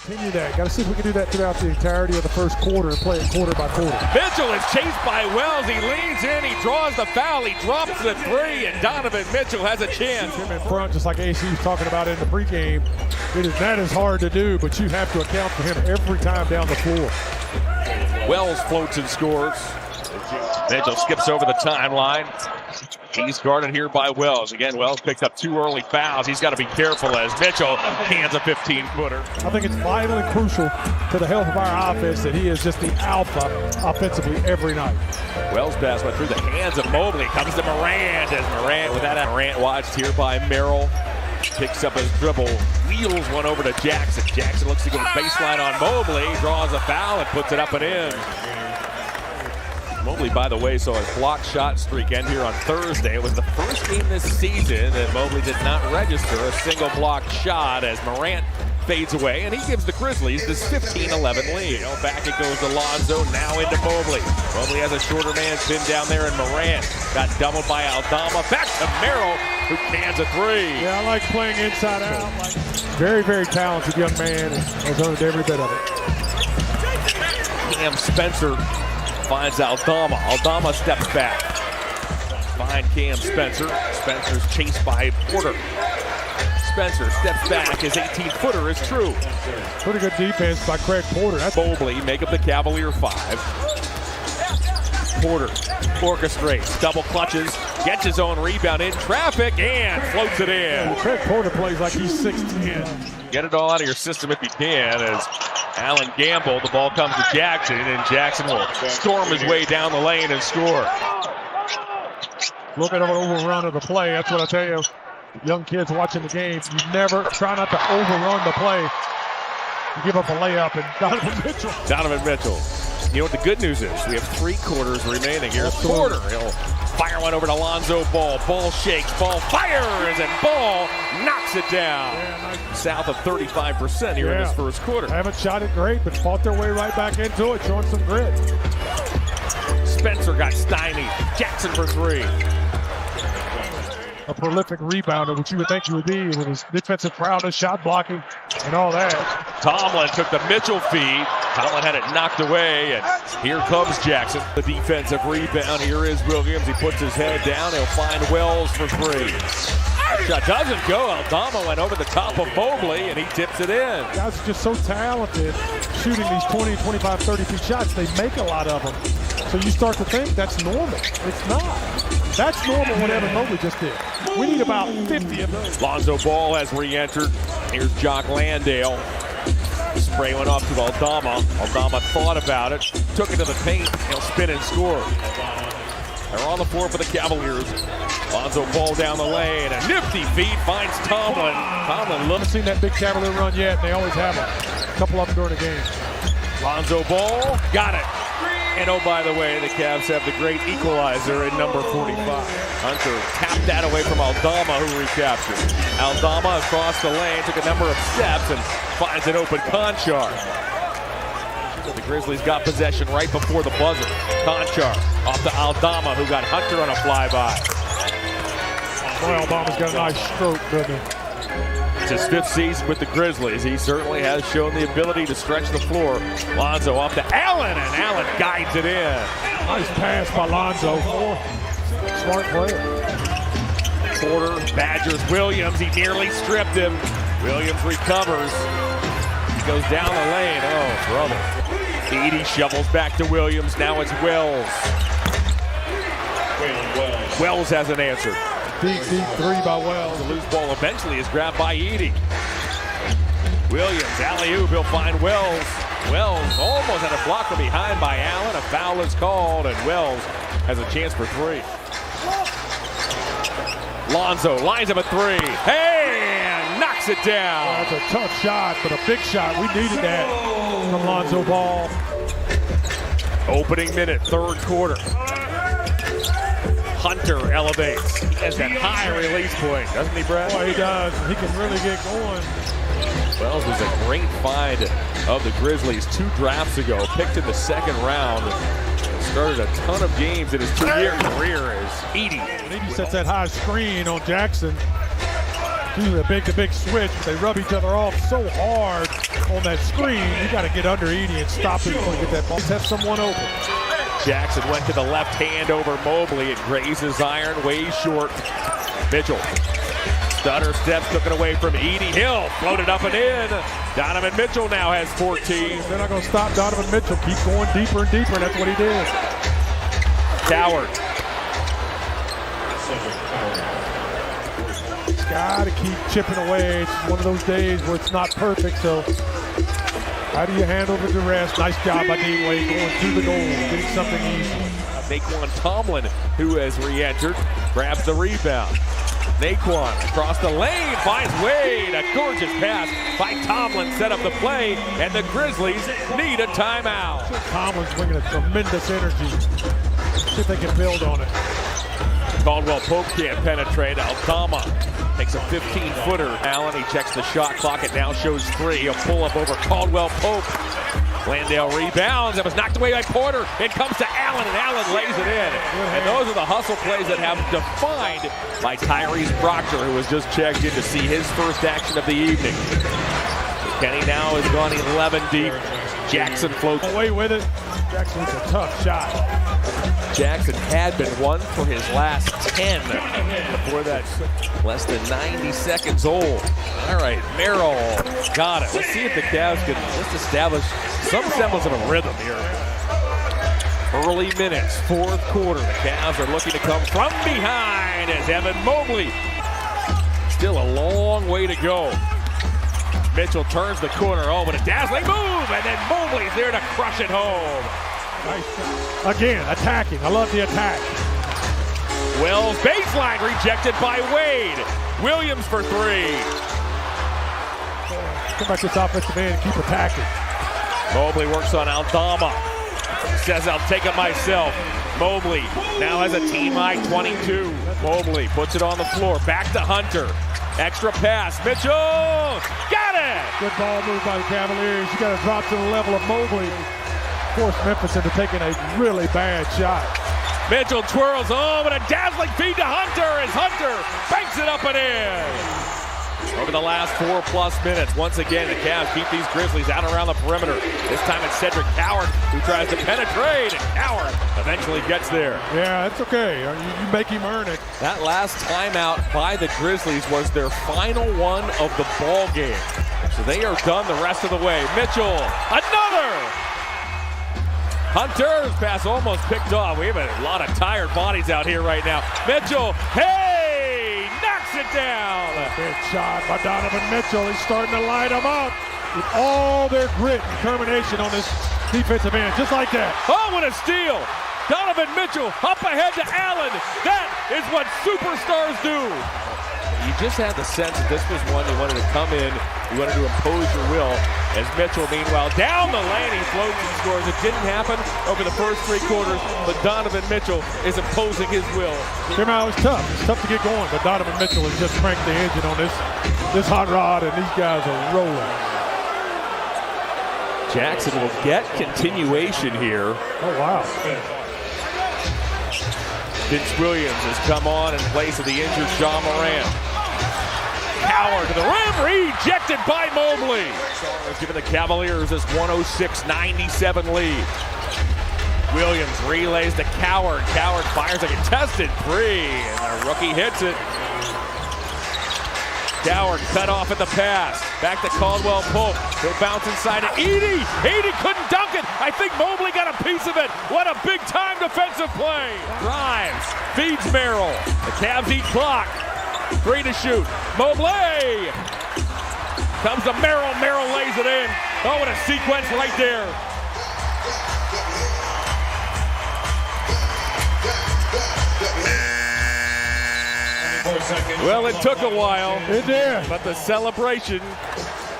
Continue that. Got to see if we can do that throughout the entirety of the first quarter and play it quarter by quarter. Mitchell is chased by Wells. He leans in. He draws the foul. He drops the three, and Donovan Mitchell has a chance. Him in front, just like AC was talking about in the pregame. That is hard to do, but you have to account for him every time down the floor. Wells floats and scores. Mitchell skips over the timeline. He's guarded here by Wells. Again, Wells picks up 2 early fouls. He's got to be careful as Mitchell hands a 15-footer. I think it's vital and crucial to the health of our offense that he is just the alpha offensively every night. Wells pass went through the hands of Mobley. Comes to Morant as Morant with that. Morant watched here by Merrill. Picks up his dribble, wheels one over to Jackson. Jackson looks to go baseline on Mobley, draws a foul and puts it up and in. Mobley, by the way, saw his block shot streak end here on Thursday. It was the first game this season that Mobley did not register a single block shot as Morant fades away, and he gives the Grizzlies this 15-11 lead. Back it goes to Lonzo, now into Mobley. Mobley has a shorter man pinned down there, and Morant got doubled by Aldama. Back to Merrill, who cans a three. Yeah, I like playing inside out. Very, very talented young man, and has earned every bit of it. Cam Spencer finds Aldama. Aldama steps back. Find Cam Spencer. Spencer's chased by Porter. Spencer steps back. His 18-footer is true. Pretty good defense by Craig Porter. That's Mobley make up the Cavalier 5. Porter orchestrates, double clutches, gets his own rebound in traffic, and floats it in. Craig Porter plays like he's 6'10". Get it all out of your system if you can, as Allen gambled. The ball comes to Jackson, and Jackson will storm his way down the lane and score. A little bit of an overrun of the play. That's what I tell you. Young kids watching the game, you never try not to overrun the play. You give up a layup, and Donovan Mitchell. You know what the good news is? We have 3 quarters remaining. Here's Porter. He'll fire one over to Lonzo Ball. Ball shakes, Ball fires, and Ball knocks it down. South of 35% here in this first quarter. Haven't shot it great, but fought their way right back into it, showing some grit. Spencer got stymied. Jackson for 3. A prolific rebounder, which you would think he would be with his defensive prowess, shot blocking, and all that. Tomlin took the Mitchell feed. Tomlin had it knocked away, and here comes Jackson. The defensive rebound. Here is Williams. He puts his head down. He'll find Wells for 3. Shot doesn't go. Aldama went over the top of Mobley, and he tips it in. Guys are just so talented shooting these 20, 25, 30 feet shots. They make a lot of them. So you start to think that's normal. It's not. That's normal what Evan Mobley just did. We need about 50 of those. Lonzo Ball has re-entered. Here's Jock Landale. Spray went off to Aldama. Aldama thought about it, took it to the paint. He'll spin and score. They're on the floor for the Cavaliers. Lonzo Ball down the lane. A nifty feed finds Tomlin. Tomlin Haven't seen that big Cavalier run yet, and they always have them. A couple of them during the game. Lonzo Ball got it. And oh, by the way, the Cavs have the great equalizer in number 45. Hunter tapped that away from Aldama, who recaptured. Aldama across the lane, took a number of steps, and finds an open Conchar. The Grizzlies got possession right before the buzzer. Conchar off to Aldama, who got Hunter on a flyby. Boy, Aldama's got a nice stroke, doesn't he? It's his 5th season with the Grizzlies. He certainly has shown the ability to stretch the floor. Lonzo off to Allen, and Allen guides it in. Nice pass by Lonzo. Smart player. Porter badgers Williams. He nearly stripped him. Williams recovers. He goes down the lane. Oh, brother. Edey shovels back to Williams. Now it's Wells. Wells has an answer. Deep 3 by Wells. The loose ball eventually is grabbed by Edey. Williams, alley-oop, he'll find Wells. Wells almost had a block from behind by Allen. A foul is called, and Wells has a chance for 3. Lonzo lines up a 3. Hey, and knocks it down. Oh, that's a tough shot, but a big shot. We needed that from Lonzo Ball. Opening minute, 3rd quarter. Hunter elevates. He has that high release point, doesn't he, Brad? Boy, he does. He can really get going. Wells was a great find of the Grizzlies 2 drafts ago. Picked in the 2nd round. Started a ton of games in his 2-year career as Edey. Edey sets that high screen on Jackson. Usually the big switch, but they rub each other off so hard on that screen. You got to get under Edey and stop him before you get that ball. Let's have someone open. Jackson went to the left hand over Mobley. It grazes iron way short. Mitchell. Stutter steps, took it away from Edey. Hill floated up and in. Donovan Mitchell now has 14. They're not going to stop Donovan Mitchell. Keep going deeper and deeper, and that's what he did. Coward. Got to keep chipping away. It's one of those days where it's not perfect, so how do you handle the duress? Nice job by Dean Wade going to the goal, getting something easy. Naquan Tomlin, who has re-entered, grabs the rebound. Naquan across the lane, finds Wade. A gorgeous pass by Tomlin set up the play, and the Grizzlies need a timeout. Tomlin's bringing a tremendous energy. See if they can build on it. Caldwell Pope can't penetrate. Aldama takes a 15-footer. Allen, he checks the shot clock. It now shows 3. A pull-up over Caldwell Pope. Landale rebounds. It was knocked away by Porter. It comes to Allen, and Allen lays it in. And those are the hustle plays that have defined by Tyrese Proctor, who has just checked in to see his first action of the evening. Kenny now has gone 11 deep. Jackson floats away with it. Jackson's a tough shot. Jackson had been 1 for his last 10. Before that, less than 90 seconds old. All right, Merrill got it. Let's see if the Cavs can just establish some semblance of a rhythm here. Early minutes, fourth quarter. The Cavs are looking to come from behind as Evan Mobley. Still a long way to go. Mitchell turns the corner. Oh, but a dazzling move, and then Mobley's there to crush it home. Nice shot. Again, attacking. I love the attack. Wells baseline rejected by Wade. Williams for 3. Come back to this offensive end and keep attacking. Mobley works on Aldama. Says, I'll take it myself. Mobley now has a team high 22. Mobley puts it on the floor. Back to Hunter. Extra pass. Mitchell got it. Good ball move by the Cavaliers. You got to drop to the level of Mobley. Force Memphis into taking a really bad shot. Mitchell twirls but a dazzling feed to Hunter as Hunter banks it up and in. Over the last 4+ minutes, once again, the Cavs keep these Grizzlies out around the perimeter. This time it's Cedric Coward who tries to penetrate, and Coward eventually gets there. Yeah, it's okay. You make him earn it. That last timeout by the Grizzlies was their final one of the ball game. So they are done the rest of the way. Mitchell, another! Hunter's pass almost picked off. We have a lot of tired bodies out here right now. Mitchell, hey, knocks it down. Big shot by Donovan Mitchell. He's starting to light them up with all their grit and determination on this defensive end, just like that. Oh, what a steal. Donovan Mitchell up ahead to Allen. That is what superstars do. You just had the sense that this was one you wanted to come in, you wanted to impose your will. As Mitchell, meanwhile, down the lane, he floats and scores. It didn't happen over the first 3 quarters, but Donovan Mitchell is imposing his will. It's tough. It's tough to get going, but Donovan Mitchell has just cranked the engine on this hot rod, and these guys are rolling. Jackson will get continuation here. Oh, wow. Vince Williams has come on in place of the injured John Morant. Coward to the rim, rejected by Mobley. Giving the Cavaliers this 106-97 lead. Williams relays to Coward. Coward fires a contested 3, and the rookie hits it. Coward cut off at the pass. Back to Caldwell Pope. He'll bounce inside to Edey. Edey couldn't dunk it. I think Mobley got a piece of it. What a big-time defensive play. Drives, feeds Merrill. The Cavs eat clock. 3 to shoot. Mobley comes to Merrill. Merrill lays it in. Oh, what a sequence right there. Well, it took a while. It did. But the celebration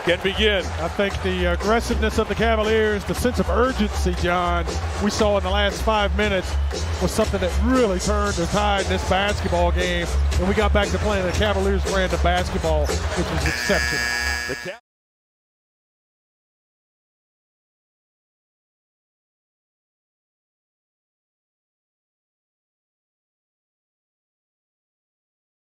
can begin. I think the aggressiveness of the Cavaliers, the sense of urgency, John, we saw in the last 5 minutes was something that really turned the tide in this basketball game. And we got back to playing the Cavaliers brand of basketball, which was exceptional.